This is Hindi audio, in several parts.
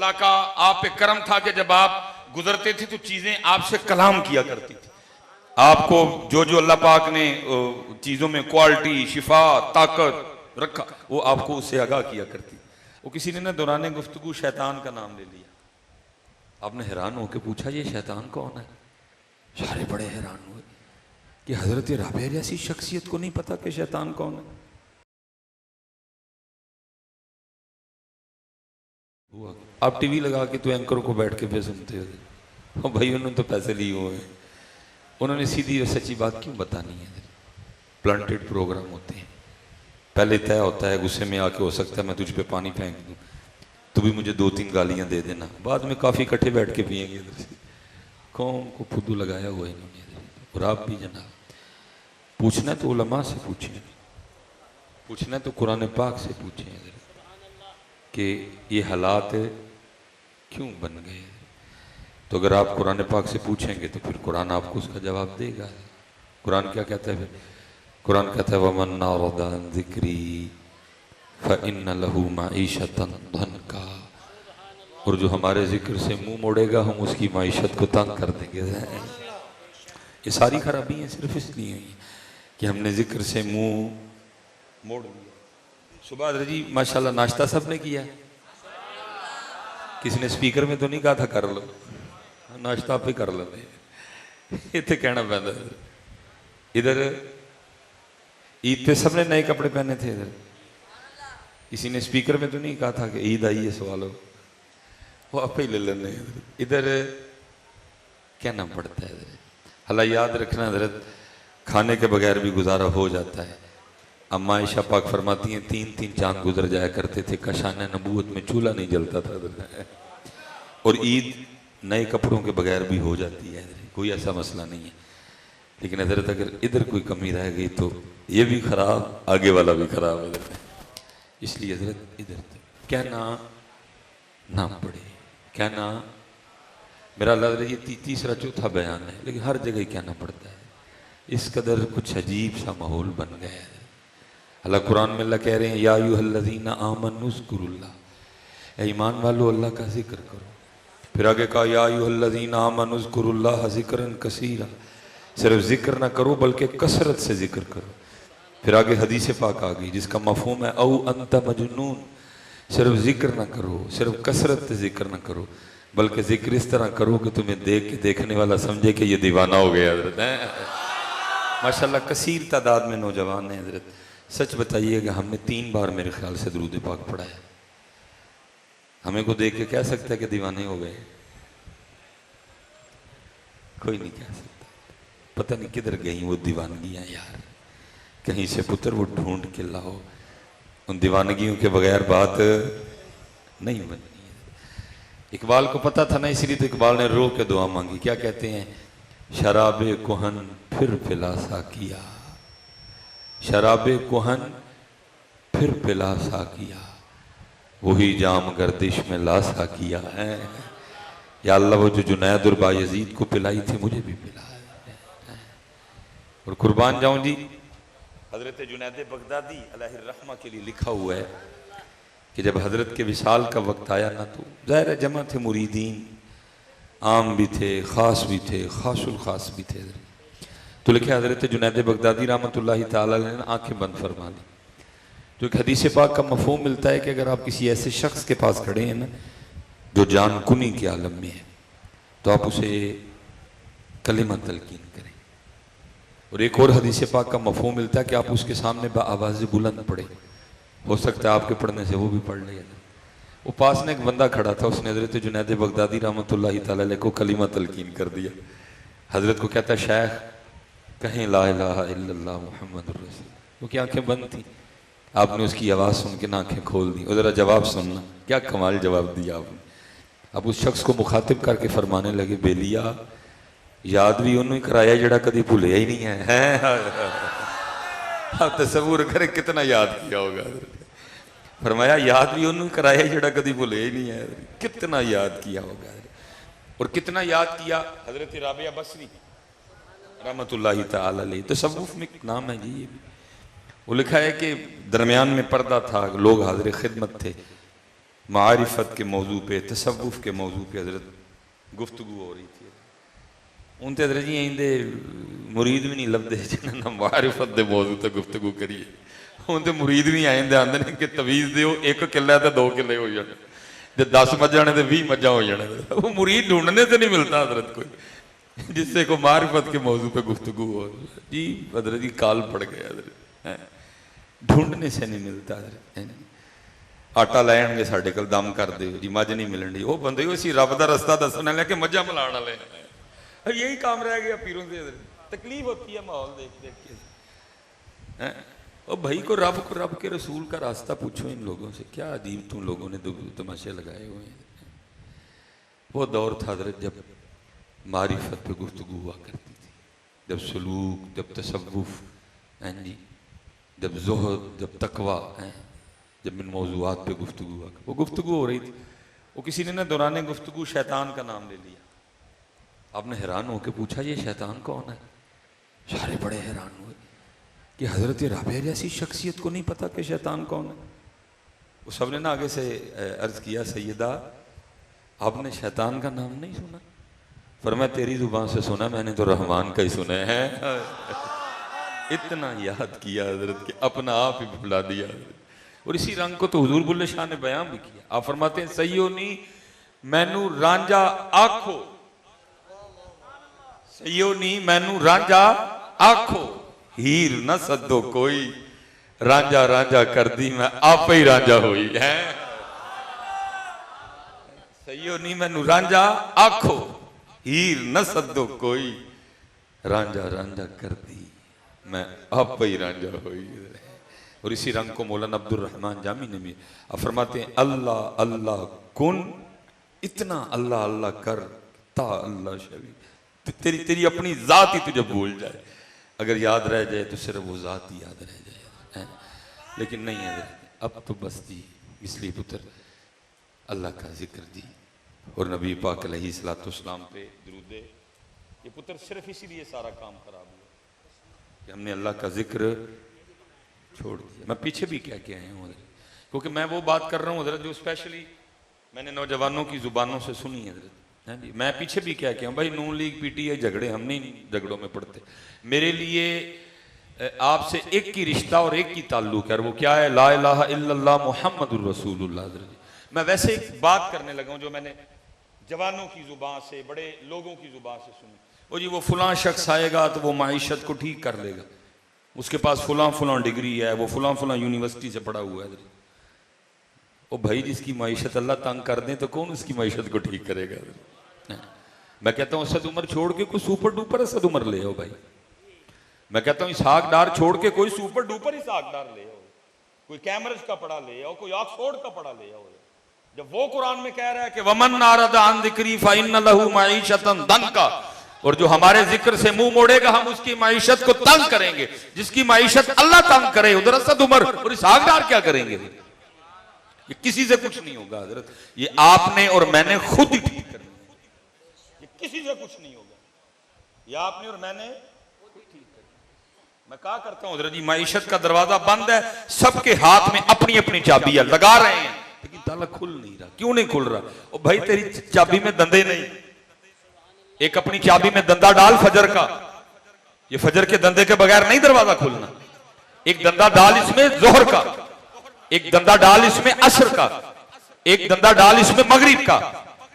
अल्लाह का आप पे करम था कि जब आप गुजरते थे तो चीजें आपसे कलाम किया करती थी। आपको जो जो अल्लाह पाक ने चीजों में क्वालिटी, शिफा, ताकत रखा, वो आपको उससे आगाह किया करती। वो किसी ने ना दौरान गुफ्तगू शैतान का नाम ले लिया। आपने हैरान होकर पूछा ये शैतान कौन है? सारे बड़े हैरान हुए कि हजरत राबिया जैसी शख्सियत को नहीं पता कि शैतान कौन है। आप टीवी लगा के तो एंकरों को बैठ के फिर सुनते हो भाई उन्होंने तो पैसे लिए हुए हैं, उन्होंने सीधी और सच्ची बात क्यों बतानी है? प्लांटेड प्रोग्राम होते हैं, पहले तय होता है गुस्से में आके हो सकता है मैं तुझ पे पानी फेंक दूं, तू भी मुझे 2-3 गालियां दे देना, बाद में काफ़ी इकट्ठे बैठ के पिएंगे इधर से। कौन को फुद्दू लगाया हुआ है इन्होंने। और आप भी जनाब पूछना है तो उलमा से पूछें, पूछना है तो कुरान पाक से पूछें कि ये हालात क्यों बन गए। तो अगर आप कुरान पाक से पूछेंगे तो फिर कुरान आपको उसका जवाब देगा। कुरान क्या कहता है? फिर कुरान कहता है वमन अरदा अन ज़िक्री फ़इन्न लहू मईशतन दंका, और जो हमारे जिक्र से मुंह मोड़ेगा हम उसकी माइशत को तंग कर देंगे। ये सारी खराबी है सिर्फ इसलिए कि हमने जिक्र से मुंह मोड़ लिया। सुबह जी माशाल्लाह नाश्ता सबने किया, किसी ने स्पीकर में तो नहीं कहा था कर लो, नाश्ता आप ही कर लेते, इतने कहना पैदा। इधर ईद पे सबने नए कपड़े पहने थे, इधर किसी ने स्पीकर में तो नहीं कहा था कि ईद आई है सवालो, वो आप ही ले लेने। इधर कहना पड़ता है। हला याद रखना हजरत, खाने के बगैर भी गुजारा हो जाता है। अम्मा आयशा पाक फरमाती हैं 3-3 चांद गुजर जाया करते थे, कशान नबूवत में चूल्हा नहीं जलता था। और ईद नए कपड़ों के बगैर भी हो जाती है, कोई ऐसा मसला नहीं है। लेकिन हजरत अगर इधर कोई कमी रह गई तो ये भी खराब, आगे वाला भी खराब है। इसलिए हजरत इधर कहना ना पड़े, कहना मेरा लग रहा है ये तीसरा चौथा बयान है, लेकिन हर जगह कहना पड़ता है। इस कदर कुछ अजीब सा माहौल बन गया है। अल्लाह कुरान में अल्लाह कह रहे हैं या अय्युहल्लज़ीना आमनू उज़्कुरुल्लाह, ऐ ईमान वालो अल्लाह का जिक्र करो। फिर आगे कहा या अय्युहल्लज़ीना आमनू उज़्कुरुल्लाह ज़िक्रन कसीरा, सिर्फ जिक्र ना करो बल्कि कसरत से जिक्र करो। फिर आगे हदीस पाक आ गई जिसका मफहूम है औ अंत मजनून, सिर्फ जिक्र ना करो, सिर्फ कसरत से जिक्र ना करो, बल्कि जिक्र इस तरह करो कि तुम्हें देख के देखने वाला समझे कि ये दीवाना हो गया। हजरत माशाल्लाह कसीर तादाद में नौजवान हैं। हजरत सच बताइएगा हमने 3 बार मेरे ख्याल से दुरूद पाक पढ़ा है। हमें को देख के कह सकता है कि दीवाने हो गए? कोई नहीं कह सकता। पता नहीं किधर गई वो दीवानगियां यार, कहीं से पुत्र वो ढूंढ के लाओ। उन दीवानगियों के बगैर बात नहीं बननी है। इकबाल को पता था ना, इसलिए तो इकबाल ने रो के दुआ मांगी। क्या कहते हैं? शराबे कुहन फिर पिला साकिया, शराबे कुहन फिर पिला साकिया, वही जाम गर्दिश में ला साकिया है। या अल्लाह वो जो जुनैद और बायजीद को पिलाई थी मुझे भी पिला। और कुर्बान जाऊं जी, हजरत जुनैद बगदादी अलैहिर्रहमा के लिए लिखा हुआ है कि जब हजरत के विशाल का वक्त आया ना, तो ज़ाहिर जमा थे मुरीदीन, आम भी थे, ख़ास भी थे, ख़ासुल ख़ास भी थे। तो लिखे हजरत जुनैद बगदादी रहमतुल्लाहि ताला अलैह ने आंखें बंद फरमा ली। जो एक हदीस पाक का मफहूम मिलता है कि अगर आप किसी ऐसे शख्स के पास खड़े हैं ना जो जान कुनी के आलम में है, तो आप उसे कलिमा तलकीन करें। और एक और हदीस पाक का मफहूम मिलता है कि आप उसके सामने आवाज़ बुलंद पढ़े, हो सकता है आपके पढ़ने से वो भी पढ़ ले। वो पास में एक बंदा खड़ा था, उसने हजरत जुनैद बगदादी रहमतुल्लाहि ताला अलैह को कलिमा तलकीन कर दिया। हजरत को कहता है शेख कहें ला इलाहा इल्लल्लाह मुहम्मदुर रसूल। वो की आंखें बंद थी, आपने उसकी आवाज़ सुन के ना आंखें खोल दी। और ज़रा जवाब सुनना, क्या कमाल जवाब दिया आपने। अब उस शख्स को मुखातिब करके फरमाने लगे बेलिया याद भी उन्होंने कराया जड़ा कभी भूलिया ही नहीं है। आप तसव्वुर करें कितना याद किया होगा। फरमाया याद भी उन्होंने कराया जड़ा कभी भूलिया ही नहीं है, कितना याद किया होगा। और कितना याद किया। हजरत राबिया बसरी रहमतुल्लाहि ताला अलैह, तसव्वुफ में एक नाम है जी ये भी। वो लिखा है कि दरमियान में पर्दा था, लोग हाजिर खिदमत थे, मारिफत के मौजू पे, तसव्वुफ के मौजू पे हजरत गुफ्तगू हो रही थी। हूँ तो हजरत जी इंदे मुरीद भी नहीं लभदे जिन्होंने मारिफत के मौजू पर गुफ्तगू करिए। हूँ तो मुरीद भी आ जाते आते हैं कि तवीज़ दो, एक किला तो 2 किले हो जाने, जो 10 मझा ने तो 20 मझा हो जाने। वो मुरीद ढूंढने से नहीं मिलता हजरत कोई जिससे को मारिफत के मौजू पे गुफ्तगू हो। जी हजरत जी काल पड़ गया हजरत, ढूंढने से नहीं मिलता हजरत। आटा लैणगे साढ़े कोल दम कर दो जी, मझ नहीं मिलन डी, वो बंदे असीं रब का रस्ता दसने लगे मझा मिलाने वाले, यही काम रह गया पीरों से। तकलीफ होती है माहौल देख देख के। ओ भाई को रब के रसूल का रास्ता पूछो इन लोगों से, क्या अजीब तुम लोगों ने तमाशे लगाए हुए हैं। वो दौर था हजरत जब मारिफत पे गुफ्तगू हुआ करती थी, जब सलूक, जब तसव्वुफ, जी, जब ज़ुहद, जब तकवा, जब इन मौजूआत पे गुफ्तगू हुआ, वो गुफ्तगू हो रही थी। वो किसी ने ना दौरान गुफ्तगू शैतान का नाम ले लिया। आपने हैरान होकर पूछा ये शैतान कौन है? सारे बड़े हैरान हुए कि हजरत राबिया जैसी शख्सियत को नहीं पता कि शैतान कौन है। वो सब ने ना आगे से अर्ज किया, सैयदा आपने शैतान का नाम नहीं सुना? फरमाया तेरी जुबान से सुना, मैंने तो रहमान का ही सुना है। इतना याद किया हजरत के अपना आप ही भुला दिया। और इसी रंग को तो हुजूर बुल्ले शाह ने बयान भी किया। आप फरमाते हैं सईयो नी मैनू रांझा आखो, सईयो नी मैनू रांझा आखो, हीर न सदो कोई, रांझा रांझा कर दी मैं आप ही रांझा हुई है। सईयो नी मैनू रांझा आखो, हीर न सदो कोई, रांझा रांझा कर दी मैं आप ही रांझा हुई। और इसी रंग को मौलाना अब्दुल रहमान जामी ने भी फरमाते हैं अल्लाह अल्लाह कुन, इतना अल्लाह अल्लाह कर ता अल्लाह शवी, तेरी तेरी अपनी जात ही तुझे भूल जाए। अगर याद रह जाए तो सिर्फ वो जात ही याद रह जाए, लेकिन नहीं है अब तो बस जी। इसलिए पुत्र अल्लाह का जिक्र जी और नबी पाक अलैहिस्सलाम पे दुरूद, ये पुत्र सिर्फ इसीलिए सारा काम खराब हुआ कि हमने अल्लाह का जिक्र छोड़ दिया। मैं पीछे भी क्या क्या आया हूँ हजरत, क्योंकि मैं वो बात कर रहा हूँ हजरत जो स्पेशली मैंने नौजवानों की जुबानों से सुनी है हजरत। हाँ जी, मैं पीछे भी क्या क्या हूँ भाई, नून लीग पीटीआई झगड़े, हम नहीं झगड़ों में पड़ते। मेरे लिए आपसे एक ही रिश्ता और एक ही ताल्लुक है, और वो क्या है? ला इलाहा इल्लल्लाह मुहम्मदुर रसूलुल्लाह। मैं वैसे एक बात करने लगा हूँ जो मैंने जवानों की जुबान से, बड़े लोगों की जुबान से सुनी। वो जी वो फलां शख्स आएगा तो वो माइशत को ठीक कर लेगा, उसके पास फलां फलां डिग्री है, वो फलां फलां यूनिवर्सिटी से पढ़ा हुआ है। ओ भाई जिसकी माइशत अल्लाह तंग कर दे तो कौन उसकी माइशत को ठीक करेगा? मैं कहता हूँ असद उमर छोड़ के कोई सुपर डुपर असद उमर ले आओ भाई। मैं कहता हूँ इसहाक डार छोड़ के कोई सुपर डुपर इसहाक डार ले आओ, कोई कैम्ब्रिज का पढ़ा ले आओ, कोई ऑक्सफोर्ड का पढ़ा ले आओ। जब वो कुरान में कह रहा है कि वमन नारद अन ज़िक्री फ़इन्न लहू मईशतन दंका, और जो हमारे जिक्र से मुंह मोड़ेगा हम उसकी माइशत को तंग करेंगे, जिसकी माइशत अल्लाह तंग करे उधर असद उमर और इसहाक डार क्या करेंगे? ये किसी से कुछ नहीं होगा हजरत, ये आपने और मैंने खुद ही ठीक करना है। ये किसी से कुछ नहीं होगा, ये आपने और मैंने खुद ठीक करना। मैं कहा करता हूं हजरत जी माइशत का दरवाजा बंद है, सबके हाथ में अपनी अपनी चाबी है, लगा रहे हैं लेकिन ताला खुल नहीं रहा। क्यों नहीं खुल रहा? ओ भाई तेरी चाबी में दंदे नहीं, एक अपनी चाबी में दंदा डाल फजर का, ये फजर के दंदे के बगैर नहीं दरवाजा खुलना। एक दंदा डाल इसमें जोहर का, एक दंदा डाल इसमें असर का, एक दंदा डाल इसमें मगरिब का,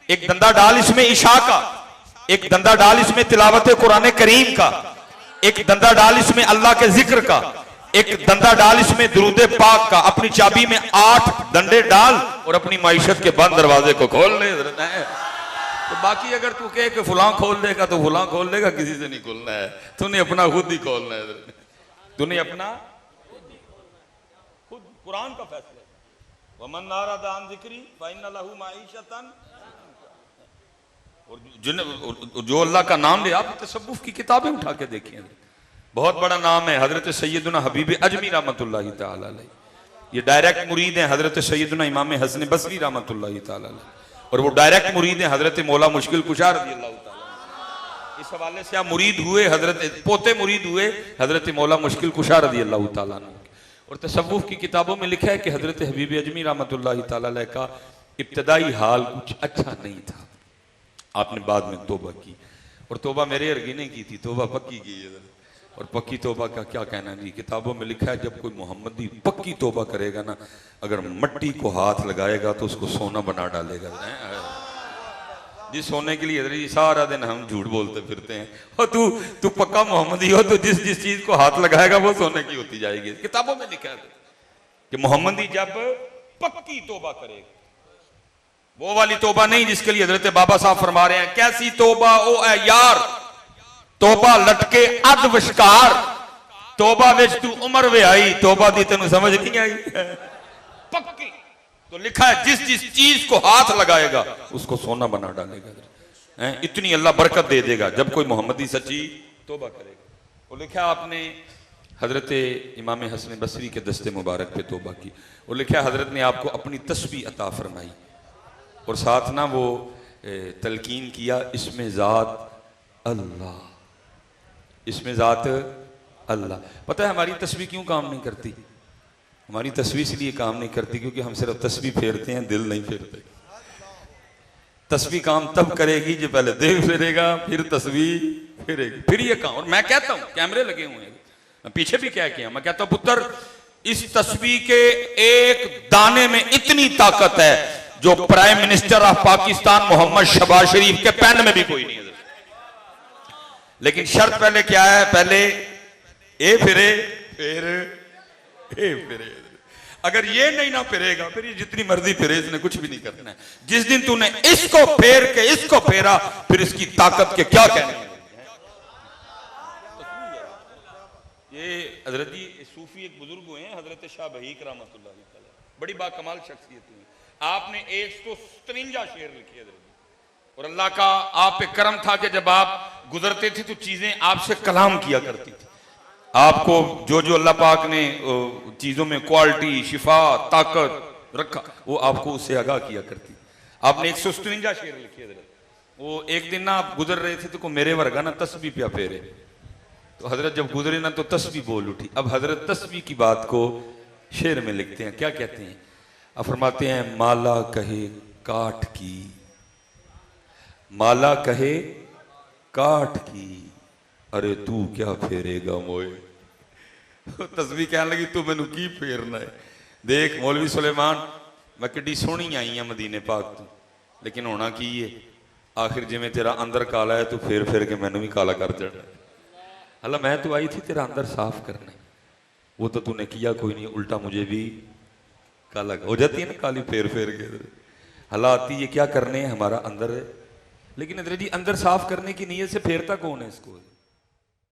एक दंदा डाल इसमें इशा का, एक दंदा डाल इसमें तिलावत कुरान करीम का, एक दंदा डाल इसमें अल्लाह के जिक्र का, एक दंदा डाल इसमें दुरूद पाक का। अपनी चाबी में 8 दंडे डाल और अपनी माइशत के बंद दरवाजे को खोल ले। तो बाकी अगर तू कहे कि फुलां खोल देगा तो फुलां खोल देगा, किसी से नहीं खोलना है, तूने अपना खुद ही खोलना है। तूने अपना खुद, कुरान का फैसला है, वमन नारद अन ज़िक्री फ़इन्न लहू मईशतन। और जो अल्लाह का नाम ले, आप तसव्वुफ की किताबें उठा के देखिए, बहुत बड़ा नाम है हजरत सैयदना हबीब अजमी रहमतुल्लाहि तआला अलैह। ये डायरेक्ट मुरीद हैं हजरत सैयदना इमाम हसन बसरी रहमतुल्लाहि तआला अलैह, और वो डायरेक्ट मुरीद हैं हजरत मौला मुश्किल कुशा रज़ियल्लाहु ताला। इस हवाले से आप मुरीद हुए, हजरत पोते मुरीद हुए हजरत मौला मुश्किल कुशा रज़ियल्लाहु ताला। और तसव्वुफ की किताबों में लिखा है कि हजरत हबीब अजमी रहमतुल्लाहि तआला अलैह का इब्तदाई हाल कुछ अच्छा नहीं था, आपने बाद में तौबा की, और तौबा मेरे अर्गी नहीं की थी, तौबा पक्की की है। और पक्की तौबा का क्या कहना जी, किताबों में लिखा है जब कोई मोहम्मदी पक्की तौबा करेगा ना, अगर मट्टी को हाथ लगाएगा तो उसको सोना बना डालेगा। जी सोने के लिए जी सारा दिन हम झूठ बोलते फिरते हैं, और तू पक्का मोहम्मदी हो तो जिस जिस चीज को हाथ लगाएगा वो सोने की होती जाएगी। किताबों में लिखा है कि मोहम्मदी जब पक्की तौबा करेगा, वो वाली तौबा नहीं जिसके लिए हजरत बाबा साहब फरमा रहे हैं, कैसी तौबा ओ ए यार, तौबा लटके अध विशकार, तौबा विच तू उम्र वे आई, तौबा दी तेन समझ नहीं आई। पक्की तो लिखा है जिस जिस चीज को हाथ लगाएगा उसको सोना बना डालेगा। इतनी अल्लाह बरकत दे देगा जब कोई मोहम्मदी सच्ची तौबा करेगा। वो लिखा आपने हजरत इमाम हसन बसरी के दस्ते मुबारक पे तौबा की, वो लिखा हजरत ने आपको अपनी तस्बीह अता फरमाई, और साथ ना वो तलकीन किया इसमें ज़ात अल्लाह, इसमें ज़ात अल्लाह। पता है हमारी तस्बीह क्यों काम नहीं करती? हमारी तस्बीह इसलिए काम नहीं करती क्योंकि हम सिर्फ तस्बीह फेरते हैं, दिल नहीं फेरते। तस्बीह काम तब करेगी जब पहले दिल फेरेगा, फिर तस्बीह फेरेगी, फिर ये काम। और मैं कहता हूं, कैमरे लगे हुए हैं, मैं पीछे भी क्या किया, मैं कहता हूं पुत्र इस तस्बीह के एक दाने में इतनी ताकत है जो prime minister of Pakistan Mohammad Shahbaz Sharif के पेन में भी कोई नहीं है। लेकिन शर्त पहले क्या है, पहले ए फिरे फिर ए फिरे। अगर ये नहीं ना फिरेगा फिर ये जितनी मर्जी फिरे, इसने कुछ भी नहीं करना है। जिस दिन तूने इसको फेर के इसको फेरा, फिर इसकी ताकत के क्या कहने हैं। ये हजरत जी सूफी एक बुजुर्ग हुए हैं, हजरत शाह बहीक रहमतुल्लाह अलैह, बड़ी बाकमाल शख्सियत हुई। आपने 153 शेर लिखे हजरत, और अल्लाह का आप पे करम था कि जब आप गुजरते थे तो चीजें आपसे कलाम किया करती थी। आपको जो जो अल्लाह पाक ने चीजों में क्वालिटी, शिफा, ताकत रखा, वो आपको उससे आगाह किया करती। आपने 153 शेर लिखे हजरत। वो एक दिन ना आप गुजर रहे थे तो को मेरे वर्गा ना तस्बीह पे फेरे, तो हजरत जब गुजरे ना तो तस्बीह बोल उठी। अब हजरत तस्बीह की बात को शेर में लिखते हैं, क्या कहते हैं, अब फरमाते हैं माला कहे काठ की, माला कहे काठ की, अरे तू क्या फेरेगा मोए। तस्बीह कहने लगी तू मैनू की फेरना है। देख मौलवी सुलेमान, मैं किड्डी सोहनी आई हाँ मदीने पाक तू, लेकिन होना की है, आखिर जिमें तेरा अंदर काला है तू फेर फेर के मैनू भी काला कर देना। अल्लाह मैं तो आई थी तेरा अंदर साफ करने, वो तो तूने किया कोई नहीं, उल्टा मुझे भी काला हो जाती है ना काली फेर फेर के। अल्लाह आती है क्या करने है हमारा अंदर है, लेकिन अंदर जी अंदर साफ करने की नीयत से फेरता कौन है इसको?